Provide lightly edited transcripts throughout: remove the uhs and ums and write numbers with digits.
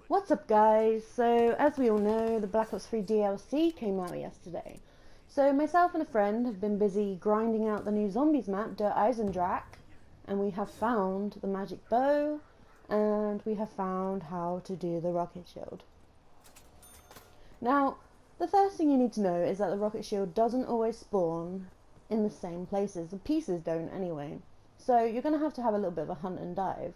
What's up guys? So as we all know, the Black Ops 3 DLC came out yesterday. So myself and a friend have been busy grinding out the new zombies map, Der Eisendrache, and we have found the magic bow, and we have found how to do the rocket shield. Now, the first thing you need to know is that the rocket shield doesn't always spawn in the same places. The pieces don't anyway. So you're going to have a little bit of a hunt and dive.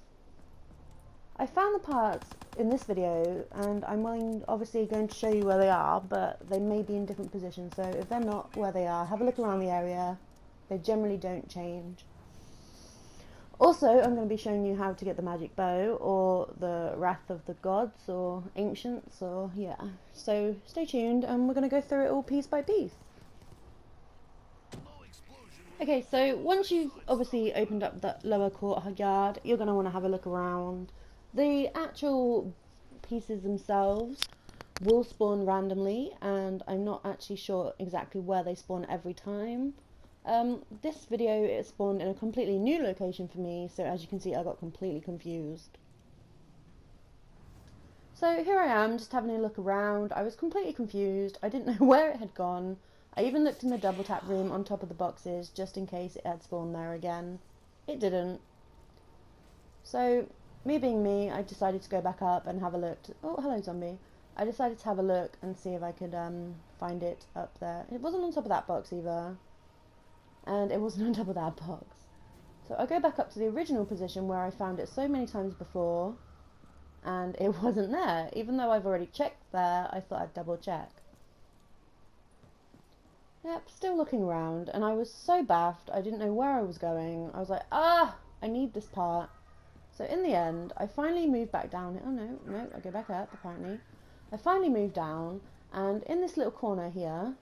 I found the parts in this video, and I'm obviously going to show you where they are, but they may be in different positions, so if they're not where they are, have a look around the area. They generally don't change. Also, I'm going to be showing you how to get the magic bow, or the wrath of the gods, or ancients, or yeah. So stay tuned, and we're going to go through it all piece by piece. Okay, so once you've obviously opened up the lower courtyard, you're going to want to have a look around. The actual pieces themselves will spawn randomly, and I'm not actually sure exactly where they spawn every time. This video it spawned in a completely new location for me, so as you can see I got completely confused. So here I am just having a look around. I was completely confused. I didn't know where it had gone. I even looked in the double tap room on top of the boxes just in case it had spawned there again. It didn't. So me being me, I decided to go back up and have a look. Oh, hello zombie. I decided to have a look and see if I could find it up there. It wasn't on top of that box either. And it wasn't on top of that box. So I go back up to the original position where I found it so many times before. And it wasn't there. Even though I've already checked there, I thought I'd double check. Yep, still looking around. And I was so baffed, I didn't know where I was going. I was like, I need this part. So in the end, I finally moved back down. Oh no, I go back up apparently. I finally moved down, and in this little corner here,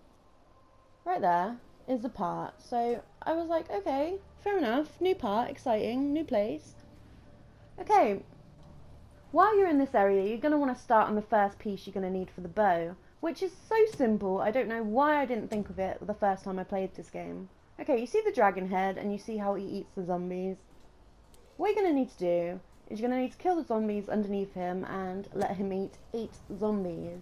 right there, is the part. So I was like, okay, fair enough, new part, exciting, new place. Okay, while you're in this area, you're going to want to start on the first piece you're going to need for the bow, which is so simple. I don't know why I didn't think of it the first time I played this game. Okay, you see the dragon head, and you see how he eats the zombies. What you're going to need to do is you're going to need to kill the zombies underneath him and let him eat 8 zombies.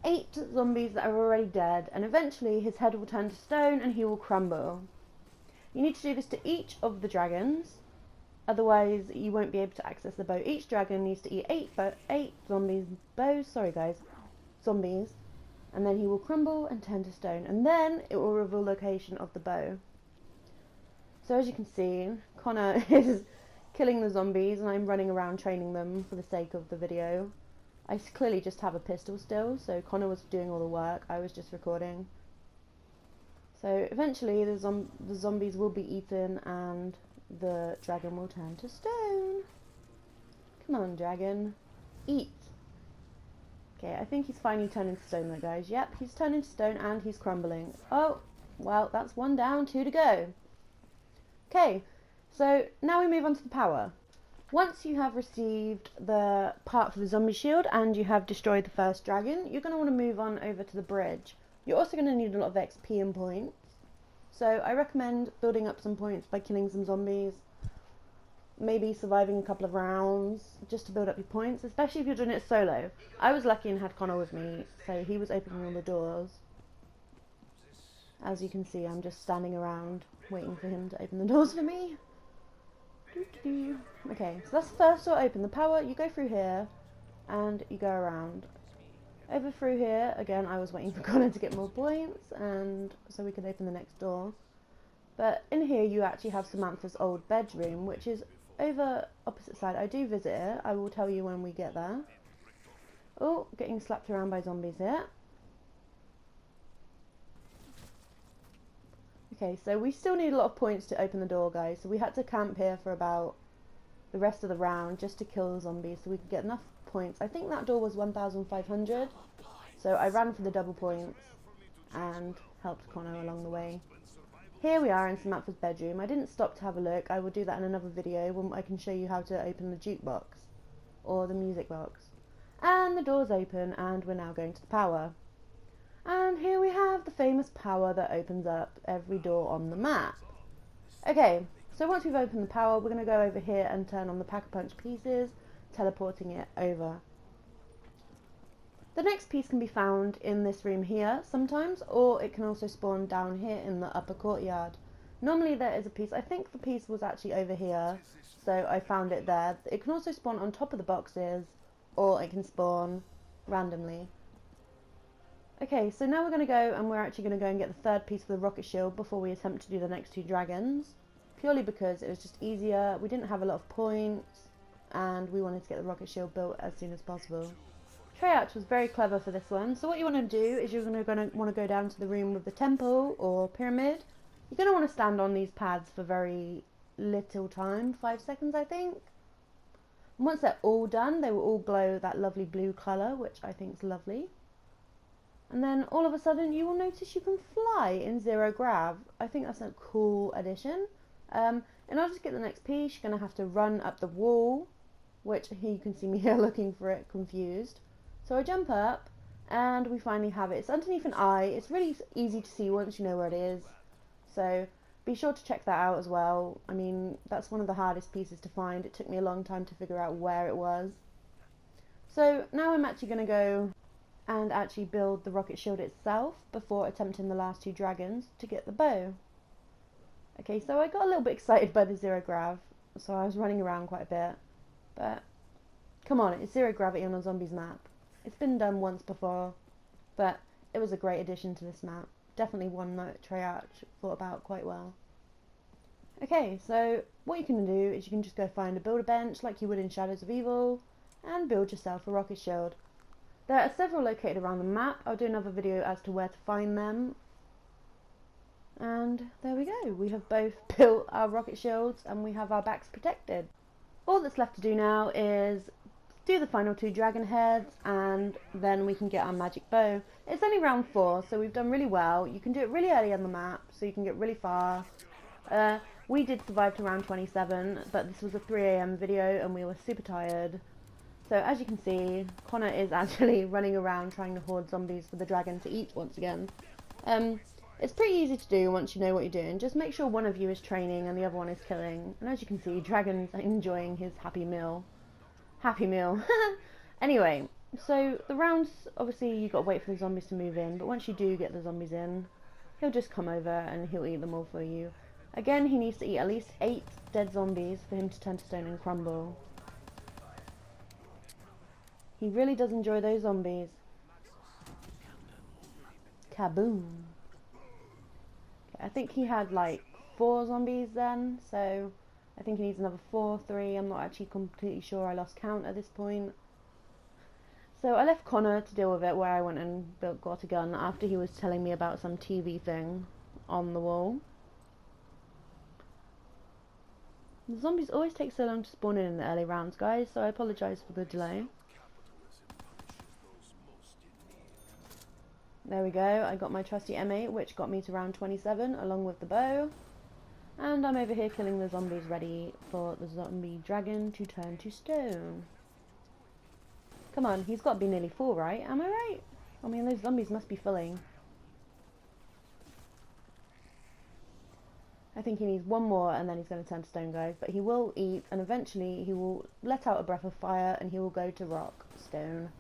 8 zombies that are already dead, and eventually his head will turn to stone and he will crumble. You need to do this to each of the dragons, otherwise you won't be able to access the bow. Each dragon needs to eat 8 zombies, zombies, and then he will crumble and turn to stone, and then it will reveal the location of the bow. So as you can see, Connor is killing the zombies and I'm running around training them for the sake of the video. I clearly just have a pistol still, so Connor was doing all the work, I was just recording. So eventually the zombies will be eaten and the dragon will turn to stone. Come on dragon, eat. Okay, I think he's finally turned into stone though guys. Yep, he's turned into stone and he's crumbling. Oh, well that's 1 down, 2 to go. Okay, so now we move on to the power. Once you have received the part for the zombie shield and you have destroyed the first dragon, you're going to want to move on over to the bridge. You're also going to need a lot of XP and points. So I recommend building up some points by killing some zombies. Maybe surviving a couple of rounds just to build up your points, especially if you're doing it solo. I was lucky and had Connor with me, so he was opening all the doors. As you can see, I'm just standing around waiting for him to open the doors for me. Okay, so that's the first door open. The power, you go through here and you go around. Over through here, again, I was waiting for Connor to get more points and so we could open the next door. But in here you actually have Samantha's old bedroom, which is over opposite side. I do visit it. I will tell you when we get there. Oh, getting slapped around by zombies here. Okay, so we still need a lot of points to open the door, guys. So we had to camp here for about the rest of the round just to kill the zombies so we could get enough points. I think that door was 1,500. So I ran for the double points and helped Connor along the way. Here we are in Samantha's bedroom. I didn't stop to have a look. I will do that in another video when I can show you how to open the jukebox or the music box. And the door's open and we're now going to the power. And here we have the famous power that opens up every door on the map. Okay, so once we've opened the power, we're going to go over here and turn on the pack-a-punch pieces, teleporting it over. The next piece can be found in this room here sometimes, or it can also spawn down here in the upper courtyard. Normally there is a piece, I think the piece was actually over here, so I found it there. It can also spawn on top of the boxes, or it can spawn randomly. Okay, so now we're going to go and we're actually going to go and get the third piece of the rocket shield before we attempt to do the next two dragons. Purely because it was just easier, we didn't have a lot of points, and we wanted to get the rocket shield built as soon as possible. Treyarch was very clever for this one, so what you want to do is you're going to want to go down to the room with the temple or pyramid. You're going to want to stand on these pads for very little time, 5 seconds I think. And once they're all done, they will all glow that lovely blue colour, which I think is lovely. And then all of a sudden you will notice you can fly in zero grav. I think that's a cool addition. In order to get the next piece, you're going to have to run up the wall, which here you can see me here looking for it, confused. So I jump up and we finally have it. It's underneath an eye. It's really easy to see once you know where it is. So be sure to check that out as well. I mean, that's one of the hardest pieces to find. It took me a long time to figure out where it was. So now I'm actually going to go and actually build the rocket shield itself before attempting the last two dragons to get the bow. Okay, so I got a little bit excited by the zero grav, so I was running around quite a bit. But come on, it's zero gravity on a zombies map. It's been done once before, but it was a great addition to this map. Definitely one that Treyarch thought about quite well. Okay, so what you can do is you can just go find a builder bench like you would in Shadows of Evil and build yourself a rocket shield. There are several located around the map. I'll do another video as to where to find them. And there we go. We have both built our rocket shields and we have our backs protected. All that's left to do now is do the final two dragon heads and then we can get our magic bow. It's only round 4, so we've done really well. You can do it really early on the map, so you can get really far. We did survive to round 27, but this was a 3 AM video and we were super tired. So as you can see, Connor is actually running around trying to hoard zombies for the dragon to eat once again. It's pretty easy to do once you know what you're doing. Just make sure one of you is training and the other one is killing. And as you can see, Dragon's enjoying his happy meal. Happy meal. Anyway, so the rounds, obviously you've got to wait for the zombies to move in. But once you do get the zombies in, he'll just come over and he'll eat them all for you. Again, he needs to eat at least 8 dead zombies for him to turn to stone and crumble. He really does enjoy those zombies. Kaboom. I think he had like 4 zombies then, so I think he needs another 4, 3, I'm not actually completely sure, I lost count at this point. So I left Connor to deal with it, where I went and got a gun after he was telling me about some TV thing on the wall. The zombies always take so long to spawn in the early rounds, guys, so I apologise for the delay. There we go, I got my trusty M8, which got me to round 27, along with the bow. And I'm over here killing the zombies, ready for the zombie dragon to turn to stone. Come on, he's got to be nearly full, right? Am I right? I mean, those zombies must be filling. I think he needs one more and then he's going to turn to stone, guys. But he will eat, and eventually he will let out a breath of fire and he will go to rock, stone.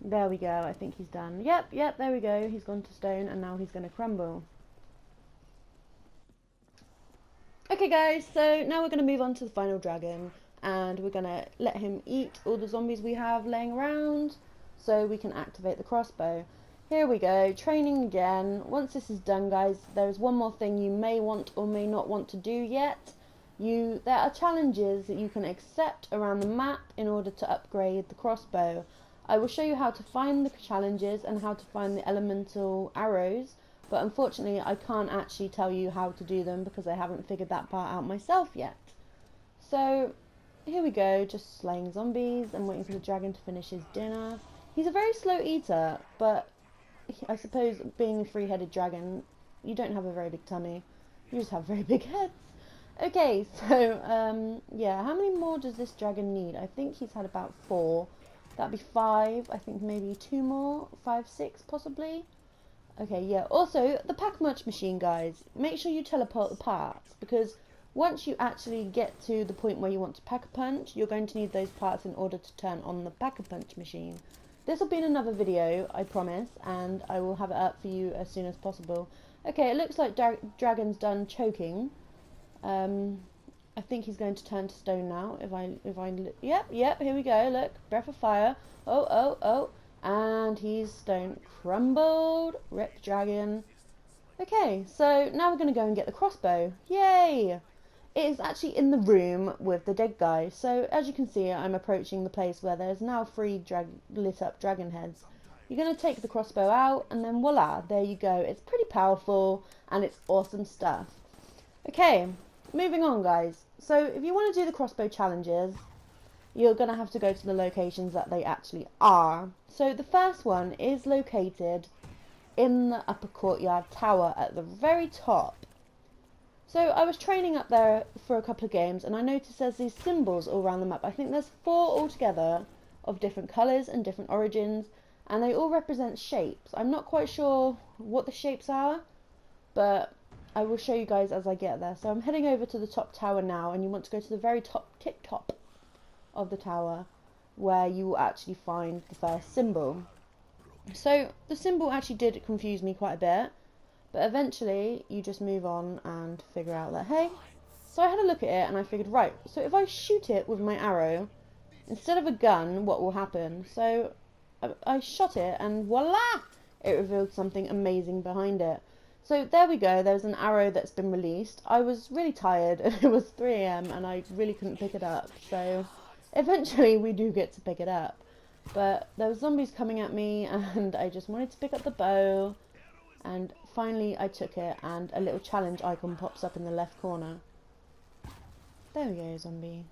There we go, I think he's done. Yep, there we go. He's gone to stone and now he's going to crumble. Okay guys, so now we're going to move on to the final dragon. And we're going to let him eat all the zombies we have laying around so we can activate the crossbow. Here we go, training again. Once this is done, guys, there's one more thing you may want or may not want to do yet. There are challenges that you can accept around the map in order to upgrade the crossbow. I will show you how to find the challenges and how to find the elemental arrows, but unfortunately I can't actually tell you how to do them because I haven't figured that part out myself yet. So here we go, just slaying zombies and waiting for the dragon to finish his dinner. He's a very slow eater, but I suppose being a 3-headed dragon, you don't have a very big tummy, you just have very big heads. Okay, so yeah, how many more does this dragon need? I think he's had about 4. That'd be 5, I think maybe 2 more, 5, 6 possibly. Okay, yeah, also the pack munch machine, guys, make sure you teleport the parts, because once you actually get to the point where you want to pack a punch, you're going to need those parts in order to turn on the pack a punch machine. This will be in another video, I promise, and I will have it up for you as soon as possible. Okay, it looks like Dragon's done choking. I think he's going to turn to stone now. Yep, here we go. Look, breath of fire. Oh, and he's stone. Crumbled. Rip dragon. Okay, so now we're going to go and get the crossbow. Yay! It is actually in the room with the dead guy. So as you can see, I'm approaching the place where there's now 3 lit up dragon heads. You're going to take the crossbow out, and then voila, there you go. It's pretty powerful, and it's awesome stuff. Okay, moving on, guys. So if you want to do the crossbow challenges, you're going to have to go to the locations that they actually are. So the first one is located in the upper courtyard tower at the very top. So I was training up there for a couple of games, and I noticed there's these symbols all around the map. I think there's 4 altogether of different colours and different origins, and they all represent shapes. I'm not quite sure what the shapes are, but I will show you guys as I get there. So I'm heading over to the top tower now, and you want to go to the very tip top of the tower where you will actually find the first symbol. So the symbol actually did confuse me quite a bit, but eventually you just move on and figure out that, hey. So I had a look at it and I figured, right, so if I shoot it with my arrow instead of a gun, what will happen? So I shot it, and voila, it revealed something amazing behind it. So there we go, there's an arrow that's been released. I was really tired and it was 3 AM and I really couldn't pick it up. So eventually we do get to pick it up. But there were zombies coming at me and I just wanted to pick up the bow. And finally I took it, and a little challenge icon pops up in the left corner. There we go, zombie.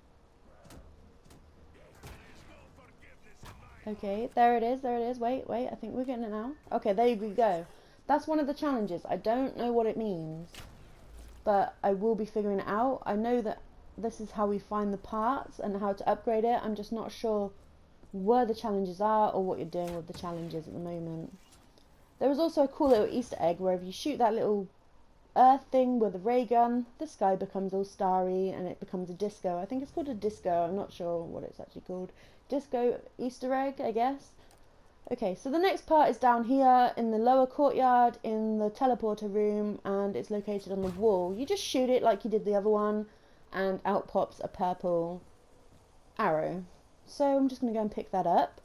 Okay, there it is. Wait, I think we're getting it now. Okay, there we go. That's one of the challenges. I don't know what it means, but I will be figuring it out. I know that this is how we find the parts and how to upgrade it. I'm just not sure where the challenges are or what you're doing with the challenges at the moment. There was also a cool little Easter egg where if you shoot that little earth thing with a ray gun, the sky becomes all starry and it becomes a disco. I think it's called a disco. I'm not sure what it's actually called. Disco Easter egg, I guess. Okay, so the next part is down here in the lower courtyard in the teleporter room, and it's located on the wall. You just shoot it like you did the other one, and out pops a purple arrow. So I'm just going to go and pick that up,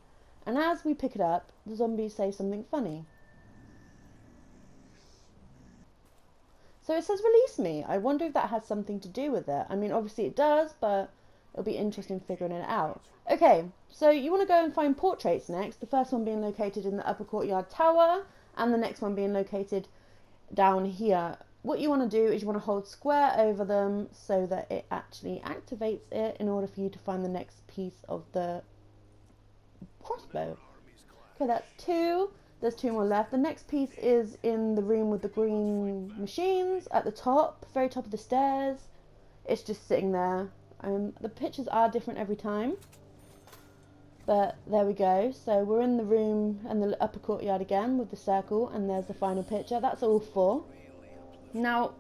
and as we pick it up, the zombies say something funny. So it says release me. I wonder if that has something to do with it. I mean, obviously it does, but it'll be interesting figuring it out. Okay, so you want to go and find portraits next. The first one being located in the upper courtyard tower, and the next one being located down here. What you want to do is you want to hold square over them so that it actually activates it in order for you to find the next piece of the crossbow. Okay, that's 2. There's 2 more left. The next piece is in the room with the green machines at the top, very top of the stairs. It's just sitting there. The pictures are different every time, but there we go. So we're in the room and the upper courtyard again with the circle, and there's the final picture. That's all 4. Now,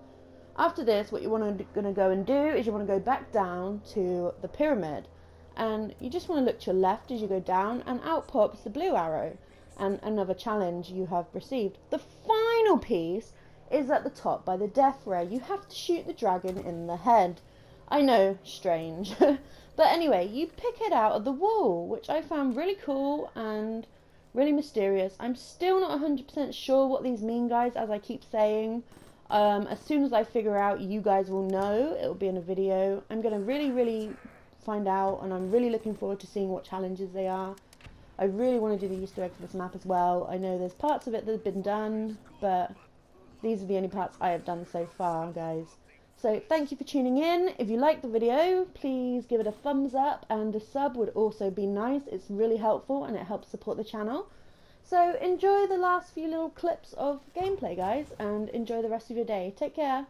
after this, what you're going to go and do is you want to go back down to the pyramid, and you just want to look to your left as you go down, and out pops the blue arrow. And another challenge you have received. The final piece is at the top by the death ray. You have to shoot the dragon in the head. I know, strange. But anyway, you pick it out of the wall, which I found really cool and really mysterious. I'm still not 100% sure what these mean, guys, as I keep saying. As soon as I figure out, you guys will know. It will be in a video. I'm going to really find out, and I'm really looking forward to seeing what challenges they are. I really want to do the Easter egg for this map as well. I know there's parts of it that have been done, but these are the only parts I have done so far, guys. So thank you for tuning in. If you liked the video, please give it a thumbs up, and a sub would also be nice. It's really helpful and it helps support the channel. So enjoy the last few little clips of gameplay, guys, and enjoy the rest of your day. Take care.